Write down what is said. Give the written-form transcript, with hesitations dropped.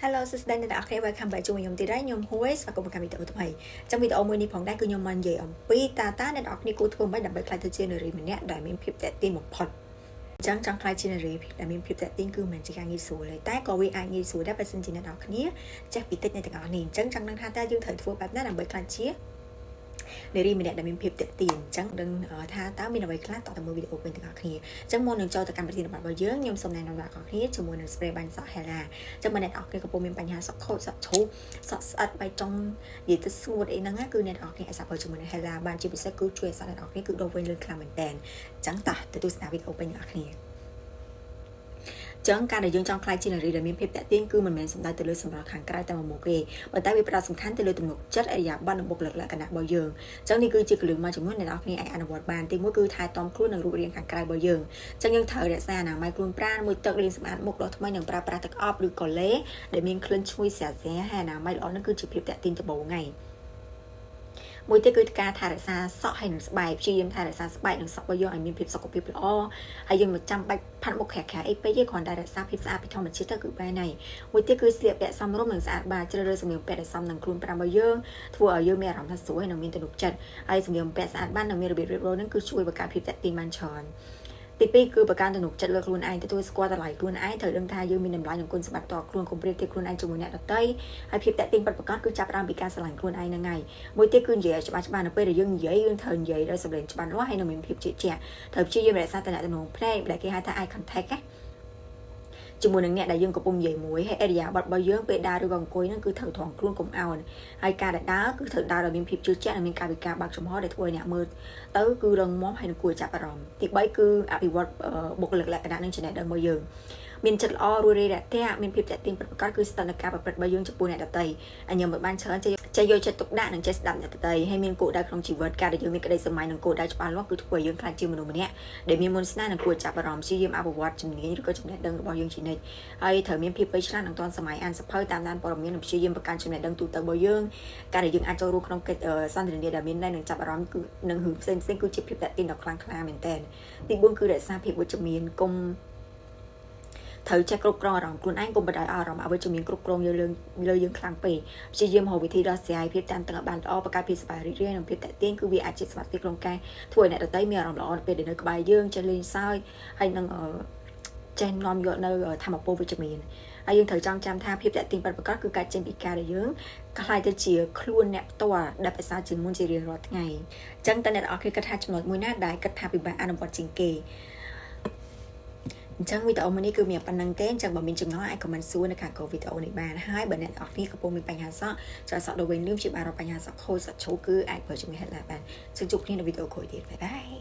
Hello សួស្តីអ្នកនរគ្នា welcome back ជាមួយខ្ញុំទៀតហើយខ្ញុំ Hues và cùngកម្មវិធីថ្មីtrong videoមួយនេះផងដែរគឺខ្ញុំមកនិយាយអំពីតើអ្នកនរគ្នាគួរធ្វើម៉េចដើម្បីខ្លាចទៅជានារីម្នាក់ដែលមានភាពតាក់ទាញបំផុតចង់ខ្លាចជានារីដែលមានភាពតាក់ទាញគឺមិនជាការងាយស្រួលទេតែក៏វាអាចងាយស្រួលដែរបើសិនជាអ្នកនរគ្នាចេះពីតិចនៃទាំងអស់នេះអញ្ចឹងចង់ដឹងថាតើយើងត្រូវធ្វើបែបណាដើម្បីខ្លាចជានារីម្នាក់ដែលមានភាពតាក់ទាញអញ្ចឹងដឹងថាតើមានអ្វីខ្លះតើមើលវីដេអូវិញទាំងអស់គ្នាអញ្ចឹងមុននឹងចូលទៅកម្មវិធីរបស់យើងខ្ញុំសូមណែនាំដល់អ្នកនរគ្នាជាមួយនឹង spray បាញ់សក់ Hela អញ្ចឹងបើអ្នកនរគ្នាកំពុងមានបញ្ហាសក់ខូចសក់ជ្រុះសក់ស្អិតបៃចុងនិយាយទៅស្ងួតអីហ្នឹងគឺអ្នកនរគ្នាអាចសាកប្រើជាមួយនឹង Hela បានជាពិសេសគឺជួយឲ្យសក់អ្នកនរគ្នាគឺដុសវិញលឿនខ្លាំងមែនតើអញ្ចឹងតោះទៅទស្សនាវីដេអូវិញអ្នកនរគ្នាចឹងការដែលយើងចង់ខ្លាចជានារីដែលមានភាពតាក់ទាញគឺមិនមែនសំដៅទៅលើសម្រស់ខាងក្រៅតែមួយមុខទេប៉ុន្តែវាផ្ដោតសំខាន់ទៅលើទំនុកចិត្តអរិយាប័ត្រនិងបុគ្គលិកលក្ខណៈរបស់យើងចឹងនេះគឺជាគន្លឹះមួយចំនួនដែលអ្នកនរគ្នាអាចអនុវត្តបានទីមួយគឺថែទាំខ្លួននិងរូបរាងខាងក្រៅរបស់យើងចឹងយើងត្រូវរក្សាអនាម័យខ្លួនប្រាណមួយទឹកលាងសម្អាតមុខដុសថ្មីនិងប្រើប្រាស់ទឹកអប់ឬក៏ឡេដែលមានក្លិនឈ្ងុយស្អាតស្អាតហើយអនាម័យល្អនោះគឺជាភាពតាក់ទាញដំបូងថ្ងៃមួយទៀតគឺការថែរក្សាសក់ហើយនិងស្បែកព្យាយាមថែរក្សាស្បែកនិងសក់របស់យើងឲ្យមានភាពសុខភាពល្អហើយយើងមិនចាំបាច់ផាត់មុខក្រាស់ៗអីពេកទេគ្រាន់តែរក្សាភាពស្អាតពីធម្មជាតិទៅគឺបានហើយមួយទៀតគឺស្លៀកពាក់សមរម្យនិងស្អាតបាតជ្រើសរើសសម្លៀកបំពាក់ដែលសមនឹងខ្លួនប្រាណរបស់យើងធ្វើឲ្យយើងមានអារម្មណ៍ថាស្រួលហើយនិងមានទំនុកចិត្តហើយសម្លៀកបំពាក់ស្អាតបាតនិងមានរបៀបរៀបរយនឹងគឺជួយបង្កើនភាពតាក់ទាញបានច្រើនទី2គឺបង្កើនទំនុកចិត្តលើខ្លួនឯងទទួលស្គាល់តម្លៃខ្លួនឯងត្រូវដឹងថាយើងមានតម្លៃនិងគុណសម្បត្តិតខ្លួនកុំប្រៀបធៀបខ្លួនឯងជាមួយអ្នកដទៃហើយភាពតាក់ទាញពិតប្រាកដគឺចាប់ផ្ដើមពីការស្រឡាញ់ខ្លួនឯងហ្នឹងហើយមួយទៀតគឺនិយាយឲ្យច្បាស់ៗនៅពេលដែលយើងនិយាយយើងត្រូវនិយាយដោយសម្លេងច្បាស់លាស់ហើយនឹងមានភាពជឿជាក់ត្រូវព្យាយាមរក្សាទំនាក់ទំនងភ្នែកដែលគេហៅថា eye contact ជាមួយនឹងអ្នកដែលយើងកំពុងនិយាយមួយហើយអរិយាប័ត្ររបស់យើងពេលដើរឬក៏អង្គុយហ្នឹងគឺត្រូវត្រង់ខ្លួនកុំអោនហើយការដែលដើរគឺត្រូវដើរដោយមានភាពជឿជាក់និងមានកាយវិការបើកចំហដែលធ្វើឲ្យអ្នកមើលទៅគឺរឹងមាំហើយនឹងគួរចាប់អារម្មណ៍ទី3គឺអភិវឌ្ឍបុគ្គលិកលក្ខណៈនិងចំណេះដឹងរបស់យើងមានចិត្តល្អរួសរាយរាក់ទាក់មានភាពតាក់ទាញពិតប្រាកដគឺស្ថិតនៅការប្រព្រឹត្តរបស់យើងចំពោះអ្នកដទៃអញ្ញឹមមិនបានច្រើនចេះយកចិត្តទុកដាក់និងចេះស្ដាប់អ្នកដទៃហើយមានគោលដៅក្នុងជីវិតការដែលយើងមានក្តីស្រមៃនិងគោលដៅច្បាស់លាស់គឺធ្វើឲ្យយើងខ្លាចជាមនុស្សម្នាក់ដែលមានមន្តស្នេហ៍និងគួរចាប់អារម្មណ៍ព្យាយាមអភិវឌ្ឍជំនាញឬក៏ចំណេះដឹងរបស់យើងជានិច្ចហើយត្រូវមានភាពវៃឆ្លាតនិងទាន់សម័យអានសភៅតាមដានព័ត៌មាននិងព្យាយាមបង្កើនចំណេះដឹងទូទៅរបស់យើងការដែលយើងអាចចូលរួមក្នុងកិច្ចសន្ទនាដែលមានន័យនិងចាប់អារម្មណ៍គឺនឹងរឿងផ្សេងៗគឺជាភាពតាក់ទាញដ៏ខ្លាំងក្លាមែនទែនទី4គឺរក្សាភាពវិជ្ជមានកុំត្រូវចេះគ្រប់គ្រងអារម្មណ៍ខ្លួនឯងកុំបដិអារម្មណ៍អវិជ្ជមានគ្រប់គ្រងយើងលើយើងខ្លាំងពេកព្យាយាមរកវិធីដោះស្រាយភាពតានតឹងឲ្យបានល្អបង្កើតភាពសប្បាយរីករាយនិងភាពតាក់ទាញគឺវាអាចជាសមត្ថភាពក្នុងការធ្វើឲ្យអ្នកដទៃមានអារម្មណ៍ល្អពេលដែលនៅក្បែរយើងចេះលេងសើចហើយនឹងចេះនាំយកនៅធម៌ពលវិជ្ជមានហើយយើងត្រូវចងចាំថាភាពតាក់ទាញពិតប្រាកដគឺកើតចេញពីការដែលយើងខ្លាយទៅជាខ្លួនអ្នកផ្ទាល់ដែលប្រសើរជាងមុនជារៀងរាល់ថ្ងៃអញ្ចឹងតើអ្នកនរគ្នាគិតថាចំណុចមួយណាដែលគិតថាពិបាកអនុវត្តជាងគេអញ្ចឹងវីដេអូមួយនេះគឺមានប៉ុណ្្នឹងទេអញ្ចឹងបើមានចម្ងល់អាច comment សួរនៅខាងក្រោមវីដេអូនេះបានហើយបើអ្នកនរគ្នាកំពុងមានបញ្ហាសក់ចូលសក់ដល់វិញលឿនជាបានរកបញ្ហាសក់ខូចសក់ជ្រុះគឺអាចប្រើជាមួយ Hela បានសូមជួបគ្នានៅវីដេអូក្រោយទៀតបាយបាយ